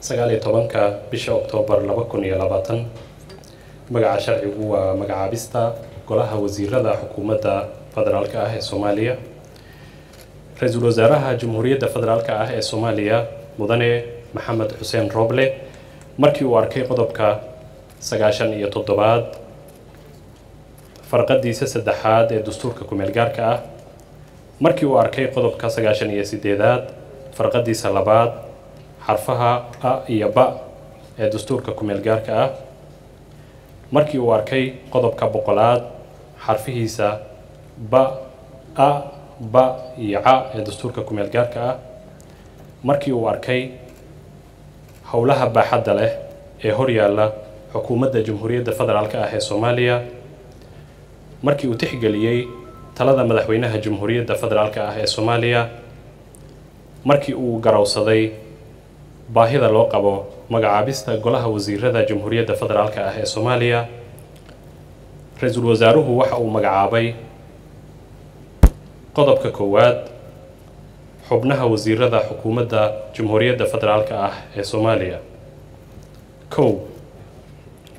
19 bisha Oktoobar 2020 magaca sharcigu waa magacaabista golaha wasiirada xukuumadda federaalka ah ee Soomaaliya. Ra'iisul Wasaaraha Jamhuuriyadda Federaalka ah ee Soomaaliya Mudane Maxamed Xuseen Roble markii uu arkay qodobka 97 farqadiisa saddexaad ee dastuurka ku-meel gaarka ah, markii uu arkay qodobka 98 farqadiisa labaad xarfaha a iyo ba ee dastuurka ku-meel gaarka ah, markii uu arkay qodobka 100 xarfihiisa ba a ba iyo ca ee dastuurka ku-meel gaarka ah, markii uu arkay howlaha baaxadda leh ee horyaalla xukuumadda Jamhuuriyadda Federaalka ah ee Soomaaliya, markii uu tixgeliyay talada madaxweynaha Jamhuuriyadda Federaalka ah ee Soomaaliya, markii uu garawsaday baahida loo qabo magacaabista golaha wasiirada Jamhuuriyadda Federaalka ah ee Soomaaliya, Ra'iisul Wasaaruhu waxa uu magacaabay qodobka 1 xubnaha wasiirada xukuumadda Jamhuuriyadda Federaalka ah ee Soomaaliya.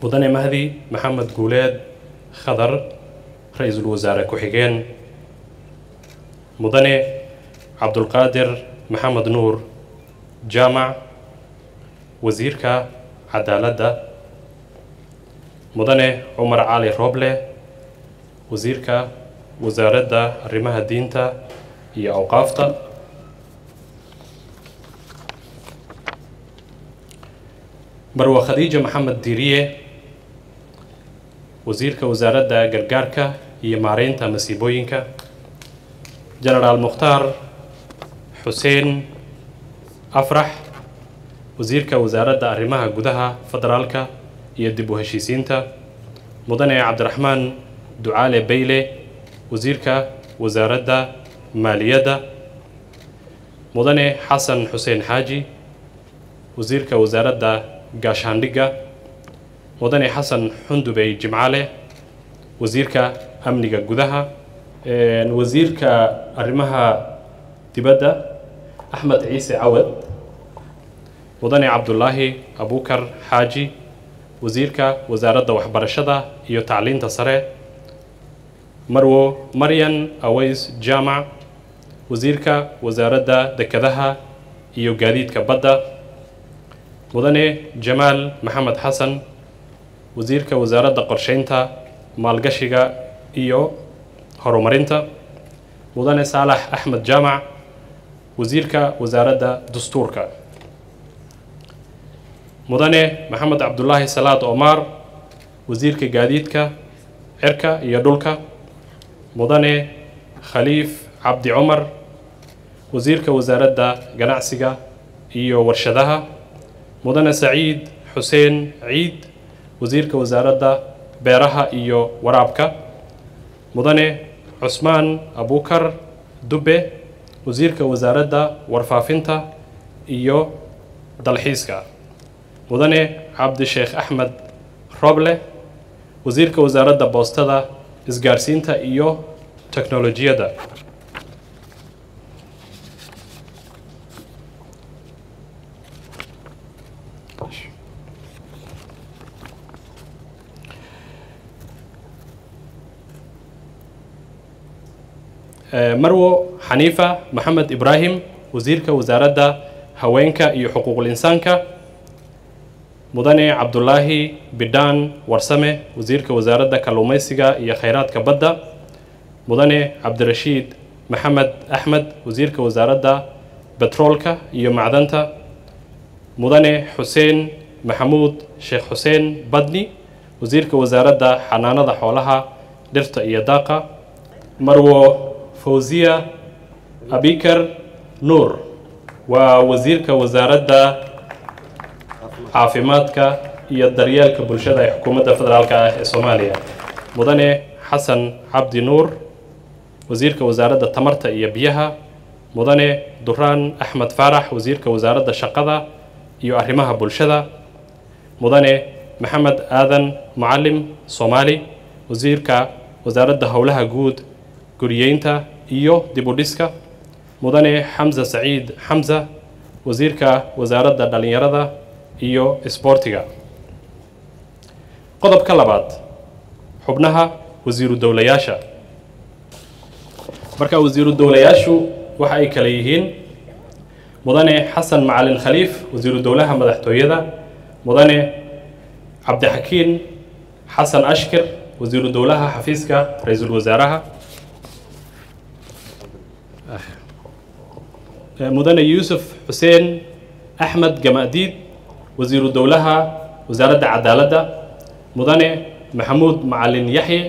Mudane Mahdi Maxamed Guuleed Khadar, Ra'iisul Wasaare ku-xigeen. Mudane Cabdulqaadir Maxamed Nuur Jaamac, Wasiirka Cadaaladda. Mudane Cumar Cali Roble, Wasiirka Wasaaradda Arrimaha Diinta iyo Awqaafta. Marwa Khadiija Maxamed Diiriye, Wasiirka Wasaaradda Gargaarka iyo Maareynta Masiibooyinka. Generaal Mukhtaar Xuseen Afrax, Wasiirka Wasaaradda Arrimaha Gudaha Federaalka iyo dib u heshiisiinta. Mudane Cabdiraxmaan Ducaale Bayle, Wasiirka Wasaaradda Maaliyadda. Mudane Xasan Xuseen Xaaji, Wasiirka Wasaaradda Gaashaandhigga. Mudane Xasan Xundubey Jimcaale, Wasiirka Amniga Gudaha. Wasiirka Arrimaha Dibadda Axmed Ciise Cawad. Mudane Cabdulaahi Abuukar Xaaji, Wasiirka Wasaaradda Waxbarashada iyo Tacliinta Sare. Marwo Maryan Aways Jaamac, Wasiirka Wasaaradda Dekedaha iyo Gaadiidka Badda. Mudane Jamaal Maxamed Xasan, Wasiirka Wasaaradda Qorsheynta, Maalgashiga iyo Horumarinta. Mudane Saalax Axmed Jaamac, Wasiirka Wasaaradda Dastuurka. Mudane Maxamed Cabdulaahi Salaad Omar, Wasiirka Gaadiidka, Cirka iyo Dhulka. Mudane Khaliif Cabdi Cumar, Wasiirka Wasaaradda Ganacsiga iyo Warshadaha. Mudane Saciid Xuseen Ciid, Wasiirka Wasaaradda Beeraha iyo Waraabka. Mudane Cusmaan Abuukar Dube, Wasiirka Wasaaradda Warfaafinta iyo Dalxiiska. Mudane Cabdi Sheekh Axmed Roble, Wasiirka Wasaaradda Boostada, Isgaarsiinta iyo Teknolojiyadda. Marwo Xaniifa Maxamed Ibraahim, Wasiirka Wasaaradda Haweenka iyo Xuquuqul Insaanka. Mudane Cabdulaahi Bidhaan Warsame, Wasiirka Wasaaradda Kalluumaysiga iyo Kheyraadka Badda. Mudane Cabdirashiid Maxamed Axmed, Wasiirka Wasaaradda Betroolka iyo Macdanta. Mudane Xuseen Maxamuud Sheekh Xuseen Badni, Wasiirka Wasaaradda Xanaanada Xoolaha, Dhirta iyo Daaqa. Marwo Fawziya Abikar Nuur waa Wasiirka Wasaaradda Caafimaadka iyo Daryeelka Bulshada ee Xukuumadda Federaalka ah ee Soomaaliya. Mudane Xasan Cabdi Nuur, Wasiirka Wasaaradda Tamarta iyo Biyaha. Mudane Duraan Axmed Faarax, Wasiirka Wasaaradda Shaqada iyo Arrimaha Bulshada. Mudane Maxamed Aadan Mucalim Soomaali, Wasiirka Wasaaradda Howlaha Guud, Guriyeynta iyo Dib u Dhiska. Mudane Xamza Saciid Xamza, wasiirka wasaaradda dhalinyarada iyo isboortiga. qodobka labaad xubnaha wasiiru dowlayaasha. marka wasiiru dowlayaashu waxa ay kala yihiin mudane xasan macalin khaliif wasiiru dowlaha madaxtooyada, mudane cabdixakiin xasan ashkir wasiiru dowlaha xafiiska ra'iisul wasaaraha, mudane yuusuf xuseen axmed gamaadiid wasiiru dowlaha wasaaradda cadaaladda, mudane maxamuud macalin yaxye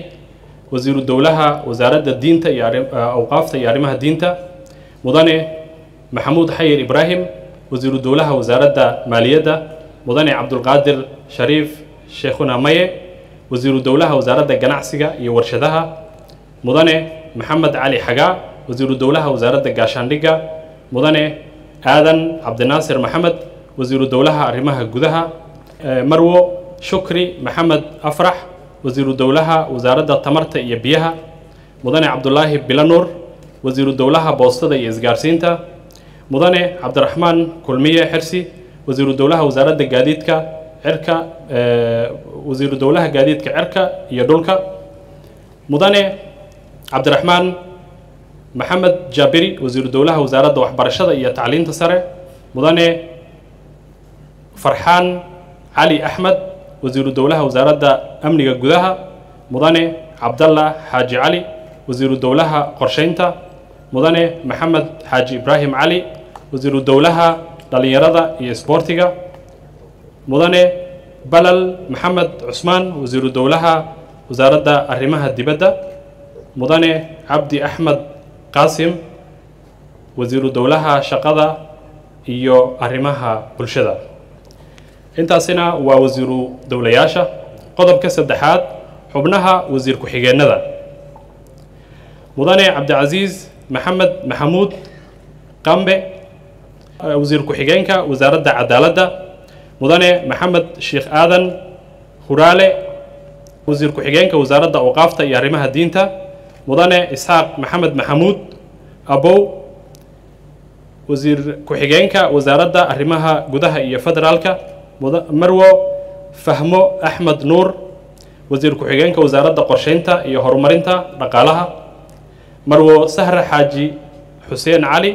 wasiiru dowlaha wasaaradda diinta iyo awqaafta iyo arrimaha diinta, mudane maxamuud xayir ibraahim wasiiru dowlaha wasaaradda maaliyadda, mudane cabdulqaadir shariif sheekhuna maye wasiiru dowlaha wasaaradda ganacsiga iyo warshadaha, mudane maxamed cali xagaa wasiiru dowlaha wasaaradda gaashaandhigga, mudane aadan cabdinaasir maxamed wasiiru dowlaha arrimaha gudaha, marwo shukri maxamed afrax wasiiru dowlaha wasaaradda tamarta iyo biyaha, mudane cabdulaahi bilanuur wasiiru dowlaha boostada iyo isgaarsiinta, mudane cabdiraxmaan kulmiye xirsi wasiiru dowlaha wasaaradda gaadiidka cirka wasiiru dowlaha gaadiidka cirka iyo dhulka, mudane cabdiraxmaan maxamed jaabiri wasiiru dowlaha wasaaradda waxbarashada iyo tacliinta sare, mudane farxaan cali axmed wasiiru dowlaha wasaaradda amniga gudaha, mudane cabdalla xaaji cali wasiiru dowlaha qorsheynta, mudane maxamed xaaji ibraahim cali wasiiru dowlaha dhalinyarada iyo isboortiga, mudane balal maxamed cusmaan wasiiru dowlaha wasaaradda arrimaha dibadda, mudane cabdi axmed qaasim wasiiru dowlaha shaqada iyo arrimaha bulshada. intaasina waa wasiiru dowlayaasha. qodobka saddexaad xubnaha wasiir ku-xigeenada. mudane cabdicasiis maxamed maxamuud qambe wasiir ku-xigeenka wasaaradda cadaaladda, mudane maxamed sheekh aadan huraale wasiir ku-xigeenka wasaaradda awqaafta iyo arrimaha diinta, mudane isxaaq maxamed maxamuud abow wasiir ku-xigeenka wasaaradda arrimaha gudaha iyo federaalka, marwo fahmo axmed nuur wasiir ku-xigeenka wasaaradda qorsheynta iyo horumarinta dhaqaalaha, marwo sahra xaaji xuseen cali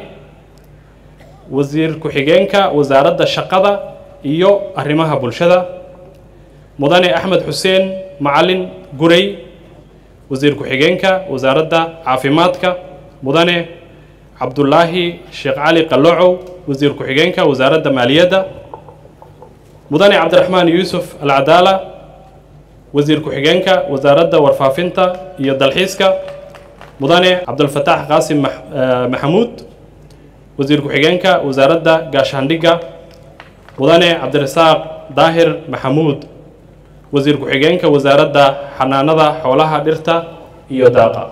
wasiir ku-xigeenka wasaaradda shaqada iyo arrimaha bulshada, mudane axmed xuseen macalin gurey wasiir ku-xigeenka wasaaradda caafimaadka, mudane cabdulaahi sheekh cali qaloocow wasiir ku-xigeenka wasaaradda maaliyadda, mudane cabdiraxmaan yuusuf alcadaala wasiir ku-xigeenka wasaaradda warfaafinta iyo dalxiiska, mudane cabdulfataax qaasim maxamuud wasiir ku-xigeenka wasaaradda gaashaandhigga, mudane cabdirasaaq daahir maxamuud wasiir ku-xigeenka wasaaradda xanaanada xoolaha dhirta iyo daaqa.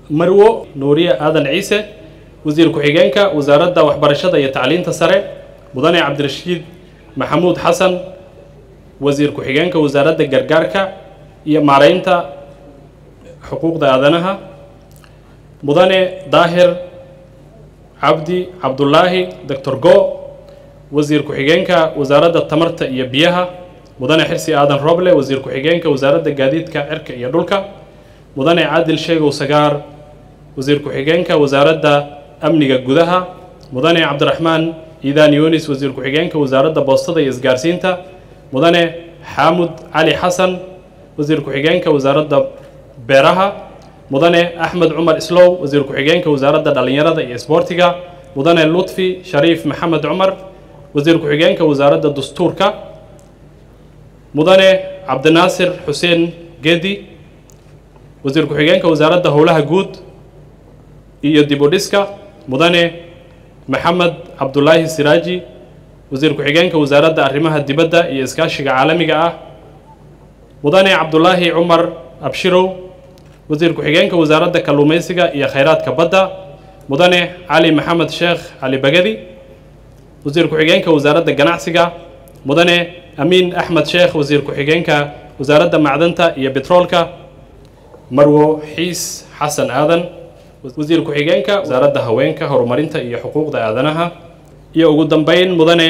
marwo nuuriye aadan ciise wasiir ku-xigeenka wasaaradda waxbarashada iyo tacliinta sare, mudane cabdirashiid maxamuud xasan wasiir ku-xigeenka wasaaradda gargaarka iyo maareynta xuquuqda aadanaha, mudane daahir cabdi cabdulaahi doctor go wasiir ku-xigeenka wasaaradda tamarta iyo biyaha, mudane xirsi aadan roble wasiir ku-xigeenka wasaaradda gaadiidka cirka iyo dhulka, mudane caadil sheegow sagaar wasiir ku-xigeenka wasaaradda amniga gudaha, mudane cabdiraxmaan iidaan yunis wasiir ku-xigeenka wasaaradda boostada iyo isgaarsiinta, mudane xaamud cali xasan wasiir ku-xigeenka wasaaradda beeraha, mudane axmed cumar islow wasiir ku-xigeenka wasaaradda dhalinyarada iyo isboortiga, mudane lutfi shariif maxamed cumar wasiir ku-xigeenka wasaaradda dastuurka, mudane cabdinaasir xuseen geedi wasiir ku-xigeenka wasaaradda howlaha guud iyo dib u dhiska, mudane maxamed cabdulaahi siraaji wasiir ku-xigeenka wasaaradda arrimaha dibadda iyo iskaashiga caalamiga ah, mudane cabdulaahi cumar abshirow wasiir ku-xigeenka wasaaradda kalluumaysiga iyo khayraadka badda, mudane cali maxamed sheekh cali bagadi wasiir ku-xigeenka wasaaradda ganacsiga, mudane amiin axmed sheekh wasiir ku-xigeenka wasaaradda macdanta iyo betroolka, marwo xiis xasan aadan wasiir ku-xigeenka wasaaradda haweenka horumarinta iyo xuquuqda aadanaha iyo ugu dambeyn mudane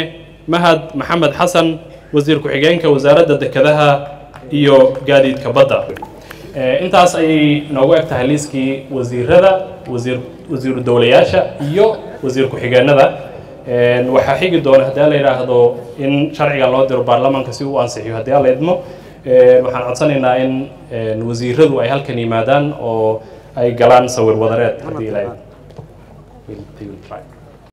Mahad Maxamed Xasan wasiir ku-xigeenka wasaaradda dekedaha iyo gaadiidka badda intaas ay noogu eg tahay liiskii wasiirada wasiiru dowlayaasha iyo wasiir ku-xigeenada waxaa xigi doona haddii la yiraahdo in sharciga loo diro baarlamaanka si uu ansixiyo haddii la idmo waxaan codsanaynaa in wasiiradu ay halkan yimaadaan oo ay galaan sawir wadareed haddii la